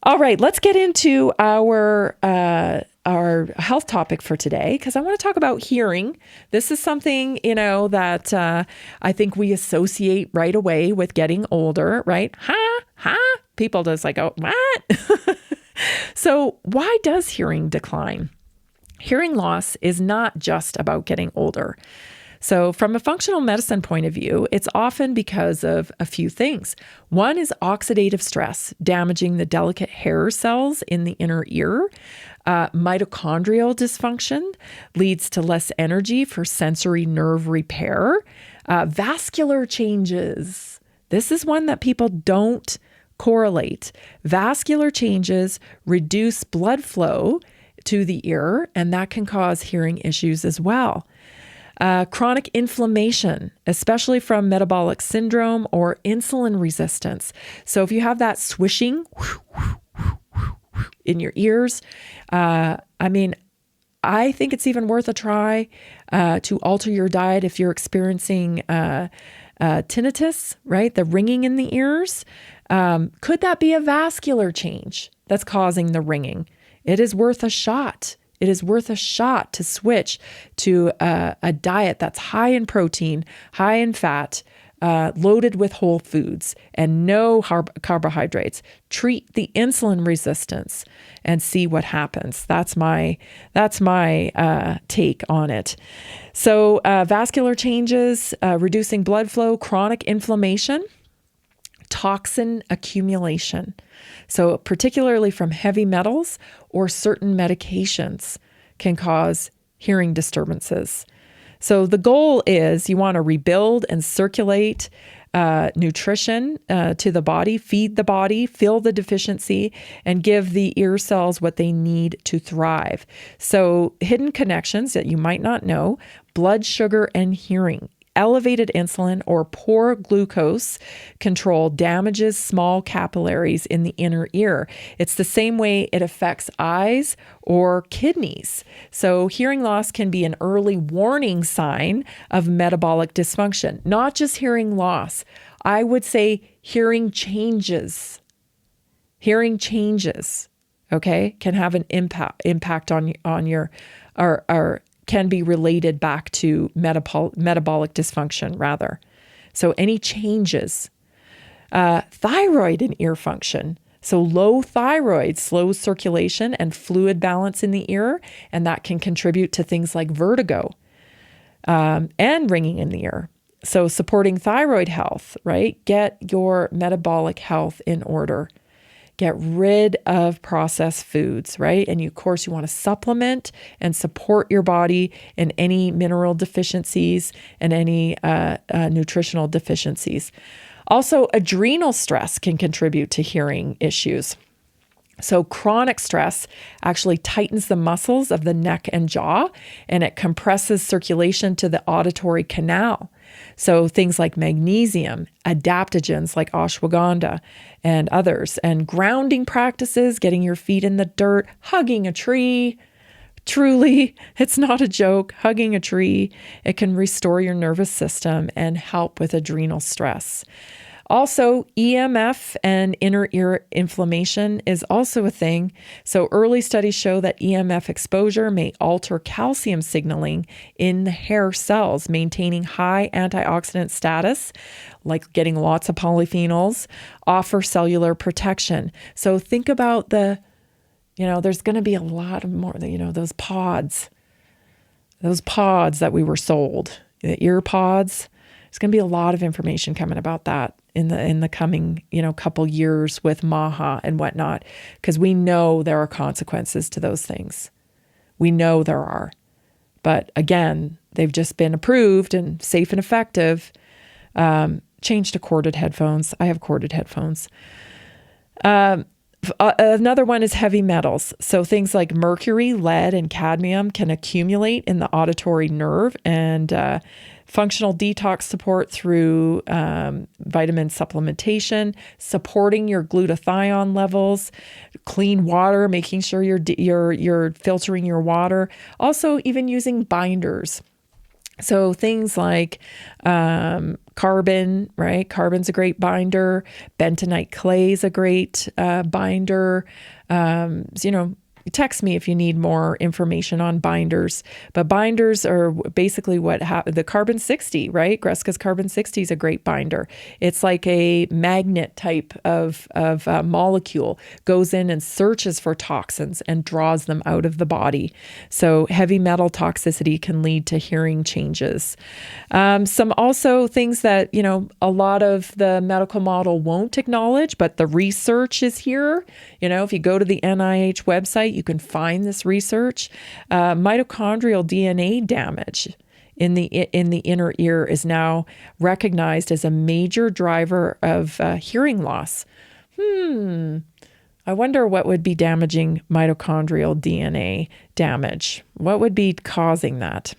All right, let's get into our health topic for today, because I want to talk about hearing. This is something, that I think we associate right away with getting older, right? People just like, oh, what? So why does hearing decline? Hearing loss is not just about getting older. So, from a functional medicine point of view, it's often because of a few things. One is oxidative stress, damaging the delicate hair cells in the inner ear. Mitochondrial dysfunction leads to less energy for sensory nerve repair. Vascular changes. This is one that people don't correlate. Vascular changes reduce blood flow to the ear, and that can cause hearing issues as well. Chronic inflammation, especially from metabolic syndrome or insulin resistance. So if you have that swishing in your ears, I think it's even worth a try to alter your diet if you're experiencing tinnitus, right? The ringing in the ears. Could that be a vascular change that's causing the ringing? It is worth a shot. It is worth a shot to switch to a diet that's high in protein, high in fat, loaded with whole foods, and no carbohydrates. Treat the insulin resistance and see what happens. That's my take on it. So vascular changes, reducing blood flow, chronic inflammation, toxin accumulation. So particularly from heavy metals or certain medications can cause hearing disturbances. So the goal is you want to rebuild and circulate nutrition to the body, feed the body, fill the deficiency, and give the ear cells what they need to thrive. So hidden connections that you might not know: blood sugar and hearing. Elevated insulin or poor glucose control damages small capillaries in the inner ear. It's the same way it affects eyes or kidneys. So hearing loss can be an early warning sign of metabolic dysfunction, not just hearing loss. I would say hearing changes. Hearing changes, okay, can have an impact on your or can be related back to metabolic dysfunction, rather. So any changes. Thyroid and ear function. So low thyroid slows circulation and fluid balance in the ear, and that can contribute to things like vertigo and ringing in the ear. So supporting thyroid health, right? Get your metabolic health in order. Get rid of processed foods, right? And of course, you want to supplement and support your body in any mineral deficiencies and any nutritional deficiencies. Also, adrenal stress can contribute to hearing issues. So chronic stress actually tightens the muscles of the neck and jaw, and it compresses circulation to the auditory canal. So things like magnesium, adaptogens like ashwagandha and others, and grounding practices, getting your feet in the dirt, hugging a tree. Truly, it's not a joke. Hugging a tree, it can restore your nervous system and help with adrenal stress. Also, EMF and inner ear inflammation is also a thing. So early studies show that EMF exposure may alter calcium signaling in the hair cells, maintaining high antioxidant status, like getting lots of polyphenols, offer cellular protection. So think about there's going to be a lot more, those pods that we were sold, the ear pods. There's going to be a lot of information coming about that in the coming, couple years with MAHA and whatnot, because we know there are consequences to those things. We know there are. But again, they've just been approved and safe and effective. Change to corded headphones. I have corded headphones. Another one is heavy metals. So things like mercury, lead, and cadmium can accumulate in the auditory nerve, and functional detox support through vitamin supplementation, supporting your glutathione levels, clean water, making sure you're filtering your water. Also, even using binders. So things like Carbon, right? Carbon's a great binder. Bentonite clay is a great binder. Text me if you need more information on binders. But binders are basically the carbon 60, right? Greska's carbon 60 is a great binder. It's like a magnet type of molecule, goes in and searches for toxins and draws them out of the body. So heavy metal toxicity can lead to hearing changes. Some also things that, a lot of the medical model won't acknowledge, but the research is here. If you go to the NIH website, you can find this research. Mitochondrial DNA damage in the inner ear is now recognized as a major driver of hearing loss. I wonder what would be damaging mitochondrial DNA damage. What would be causing that?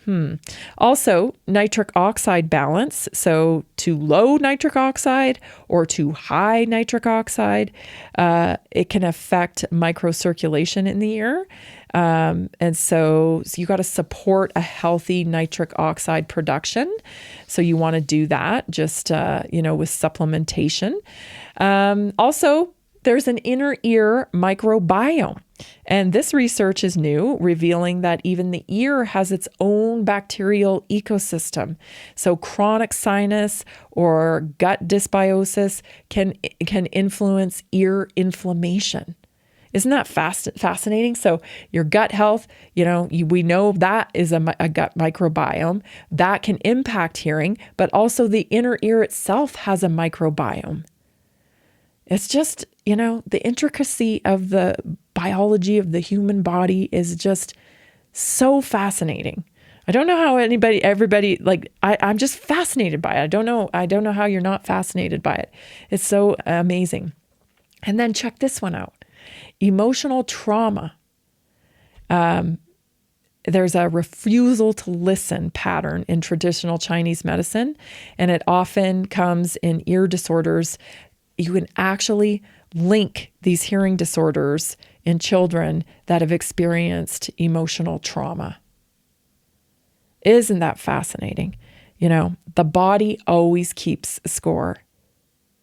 Also, nitric oxide balance. So too low nitric oxide or too high nitric oxide, it can affect microcirculation in the ear. And so you got to support a healthy nitric oxide production. So you want to do that just, with supplementation. Also, there's an inner ear microbiome. And this research is new, revealing that even the ear has its own bacterial ecosystem. So chronic sinus or gut dysbiosis can influence ear inflammation. Isn't that fascinating? So your gut health, we know that is a gut microbiome that can impact hearing, but also the inner ear itself has a microbiome. It's just, the intricacy of the biology of the human body is just so fascinating. I don't know how everybody, I'm just fascinated by it. I don't know how you're not fascinated by it. It's so amazing. And then check this one out. Emotional trauma. There's a refusal to listen pattern in traditional Chinese medicine, and it often comes in ear disorders. You can actually link these hearing disorders in children that have experienced emotional trauma. Isn't that fascinating? The body always keeps score.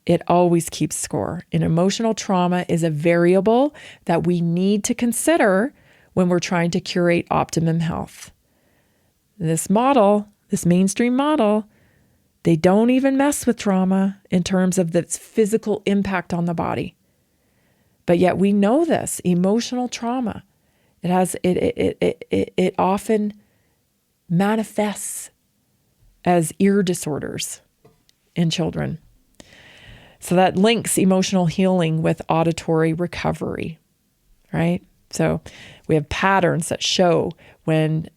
It always keeps score. And emotional trauma is a variable that we need to consider when we're trying to curate optimum health. This mainstream model, they don't even mess with trauma in terms of its physical impact on the body. But yet we know this emotional trauma. It often manifests as ear disorders in children. So that links emotional healing with auditory recovery, right? So we have patterns that show when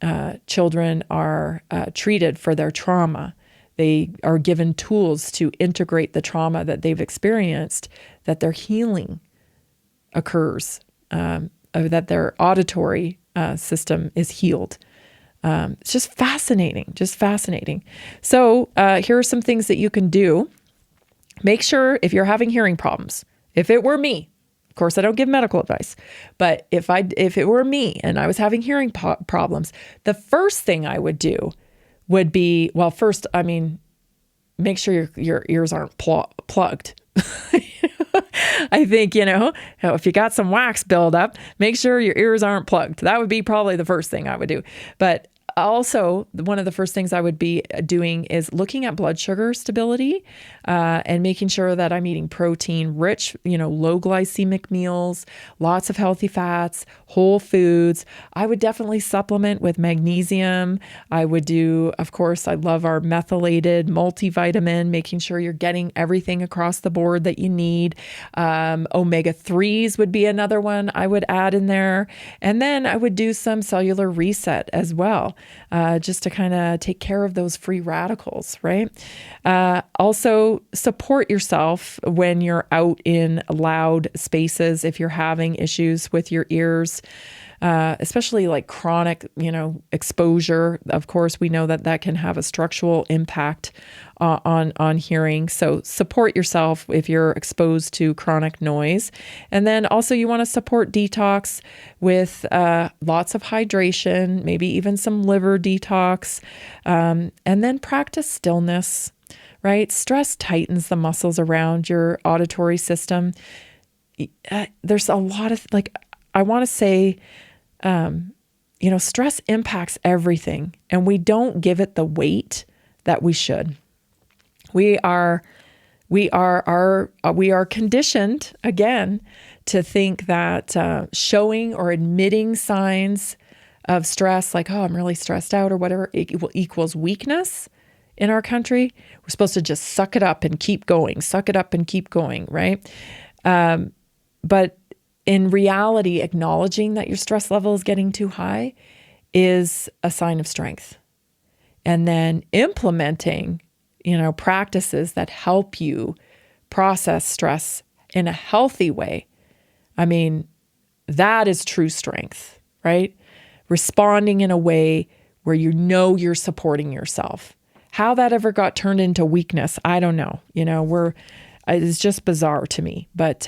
children are treated for their trauma. They are given tools to integrate the trauma that they've experienced, that their healing occurs, that their auditory system is healed. It's just fascinating, So here are some things that you can do. Make sure if you're having hearing problems, if it were me, of course, I don't give medical advice, but if it were me and I was having hearing problems, the first thing I would do would be, make sure your ears aren't plugged. I think, if you got some wax buildup, make sure your ears aren't plugged. That would be probably the first thing I would do. But also, one of the first things I would be doing is looking at blood sugar stability and making sure that I'm eating protein-rich, low glycemic meals, lots of healthy fats, whole foods. I would definitely supplement with magnesium. I would do, of course, I love our methylated multivitamin, making sure you're getting everything across the board that you need. Omega-3s would be another one I would add in there. And then I would do some cellular reset as well. Just to kind of take care of those free radicals, right? Also, support yourself when you're out in loud spaces if you're having issues with your ears, especially like chronic, exposure. Of course, we know that can have a structural impact on hearing. So support yourself if you're exposed to chronic noise. And then also you want to support detox with lots of hydration, maybe even some liver detox, and then practice stillness. right? Stress tightens the muscles around your auditory system. There's a lot of, like, I want to say, stress impacts everything, and we don't give it the weight that we should. We are conditioned, again, to think that showing or admitting signs of stress, like, oh, I'm really stressed out or whatever, equals weakness in our country. We're supposed to just suck it up and keep going, right? But in reality, acknowledging that your stress level is getting too high is a sign of strength. And then implementing, practices that help you process stress in a healthy way. I mean, that is true strength, right? Responding in a way where you're supporting yourself. How that ever got turned into weakness, I don't know. It's just bizarre to me. But,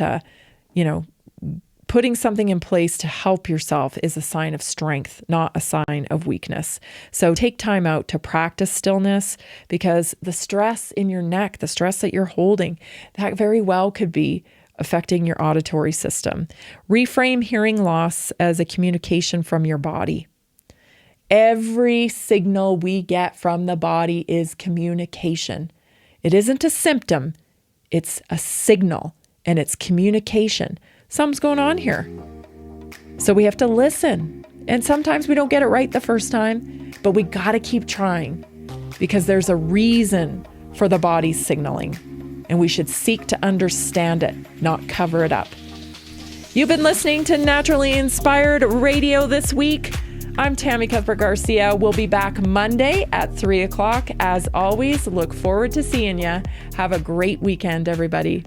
putting something in place to help yourself is a sign of strength, not a sign of weakness. So take time out to practice stillness, because the stress in your neck, the stress that you're holding, that very well could be affecting your auditory system. Reframe hearing loss as a communication from your body. Every signal we get from the body is communication. It isn't a symptom, it's a signal, and it's communication. Something's going on here. So we have to listen. And sometimes we don't get it right the first time, but we got to keep trying, because there's a reason for the body's signaling, and we should seek to understand it, not cover it up. You've been listening to Naturally Inspired Radio this week. I'm Tammy Cuthbert Garcia. We'll be back Monday at 3 o'clock. As always, look forward to seeing you. Have a great weekend, everybody.